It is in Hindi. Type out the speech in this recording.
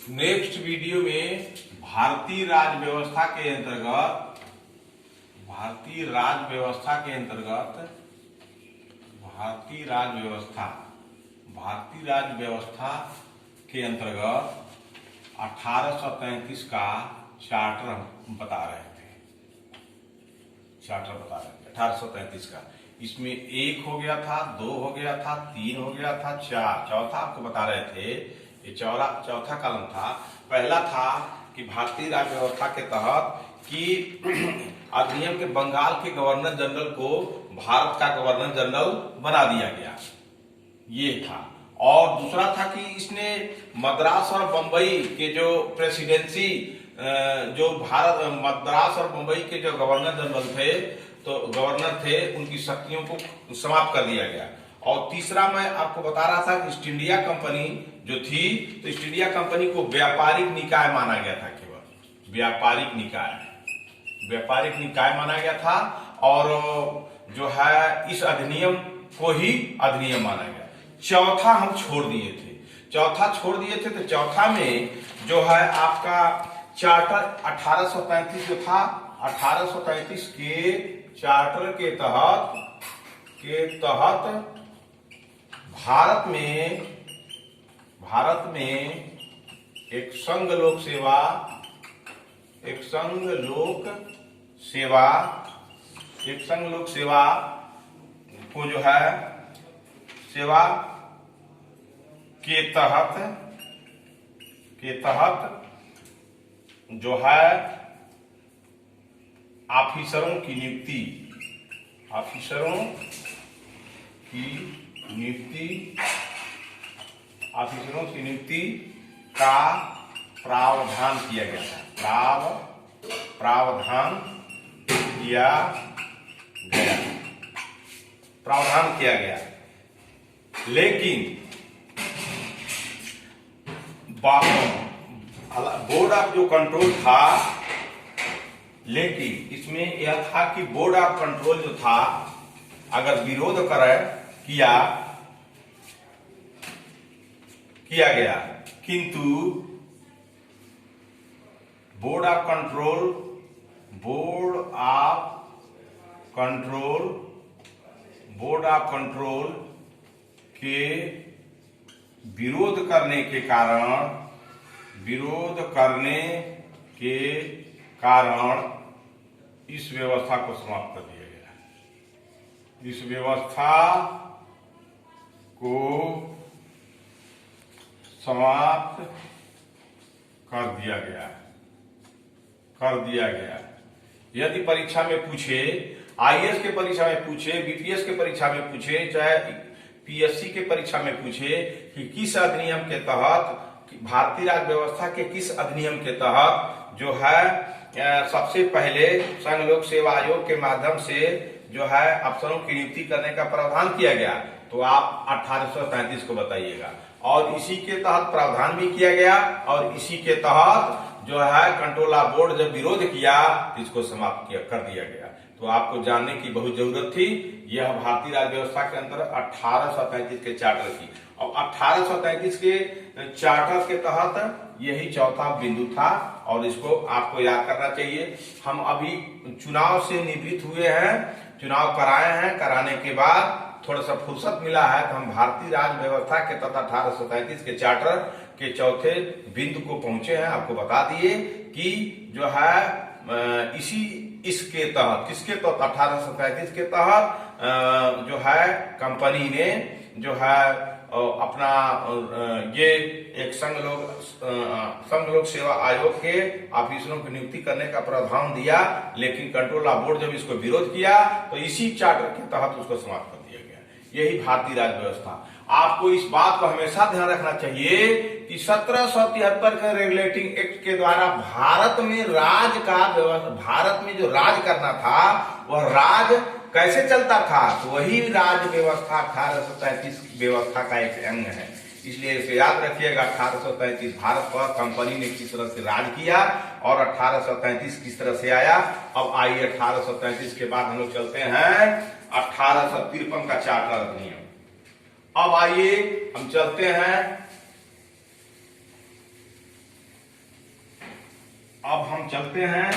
नेक्स्ट वीडियो में भारतीय राज्य व्यवस्था के अंतर्गत भारतीय राज्य व्यवस्था के अंतर्गत 1833 का चार्टर हम बता रहे थे। 1833 का, इसमें 1 हो गया था, 2 हो गया था, 3 हो गया था, 4, चौथा आपको बता रहे थे। ये चौथा कॉलम था। पहला था कि भारतीय राज्य व्यवस्था के तहत कि अधिनियम के बंगाल के गवर्नर जनरल को भारत का गवर्नर जनरल बना दिया गया, ये था। और दूसरा था कि इसने मद्रास और बंबई के जो प्रेसिडेंसी जो मद्रास और बंबई के जो गवर्नर जनरल थे, तो गवर्नर थे, उनकी शक्तियों को समाप्त कर दिया गया। और तीसरा मैं आपको बता रहा था कि ईस्ट इंडिया कंपनी जो थी, तो ईस्ट इंडिया कंपनी को व्यापारिक निकाय माना गया था, केवल व्यापारिक निकाय माना गया था। और जो है इस अधिनियम को ही अधिनियम माना गया। चौथा हम छोड़ दिए थे। तो चौथा में जो है आपका चार्टर 1835 जो था, 1835 के चार्टर के तहत भारत में एक संघ लोक सेवा को जो है सेवा के तहत जो है ऑफिसरों की नियुक्ति का प्रावधान किया गया। लेकिन बोर्ड ऑफ जो कंट्रोल था, लेकिन इसमें यह था कि बोर्ड ऑफ कंट्रोल जो था, अगर विरोध किया गया, किंतु बोर्ड ऑफ कंट्रोल के विरोध करने के कारण इस व्यवस्था को समाप्त कर दिया गया। इस व्यवस्था को समाप्त कर दिया गया। यदि परीक्षा में पूछे, आईएएस के परीक्षा में पूछे, बीपीएस के परीक्षा में पूछे, चाहे पीएससी के परीक्षा में पूछे कि किस अधिनियम के तहत, भारतीय राज्य व्यवस्था के किस अधिनियम के तहत जो है सबसे पहले संघ लोक सेवा आयोग के माध्यम से जो है अफसरों की नियुक्ति करने का प्रावधान किया गया, तो आप 1833 को बताइएगा। और इसी के तहत प्रावधान भी किया गया, और इसी के तहत जो है कंट्रोलर बोर्ड जब विरोध किया तो इसको समाप्त कर दिया गया। तो आपको जानने की बहुत जरूरत थी। यह भारतीय राज्य व्यवस्था के अंतर 1833 के चार्टर की, और 1833 के चार्टर के तहत यही चौथा बिंदु था, और इसको आपको याद करना चाहिए। हम अभी चुनाव से निवृत्त हुए हैं, चुनाव कराए हैं, कराने के बाद थोड़ा सा फुर्सत मिला है, तो हम भारतीय राज्य व्यवस्था के तहत 1833 के चार्टर के चौथे बिंदु को पहुंचे हैं। आपको बता दिए कि जो है इसके तहत, किसके तहत, 1833 के तहत जो है कंपनी ने जो है अपना ये एक संघ लोक सेवा आयोग के ऑफिसरों की नियुक्ति करने का प्रावधान दिया, लेकिन कंट्रोलर बोर्ड जब इसको विरोध किया तो इसी चार्टर के तहत उसको समाप्त कर दिया गया। यही भारतीय राज्य व्यवस्था। आपको इस बात को हमेशा ध्यान रखना चाहिए कि 1773 के रेगुलेटिंग एक्ट के द्वारा भारत में भारत में जो राज करना था, वह राज कैसे चलता था, तो वही राज्य व्यवस्था 1833 व्यवस्था का एक अंग है। इसलिए इसे याद रखिएगा। 1833 भारत पर कंपनी ने किस तरह से राज किया, और 1833 किस तरह से आया। अब आइए 1833 के बाद हम लोग चलते हैं 1853 का चार्टर अधिनियम। अब आइए हम चलते हैं अब हम चलते हैं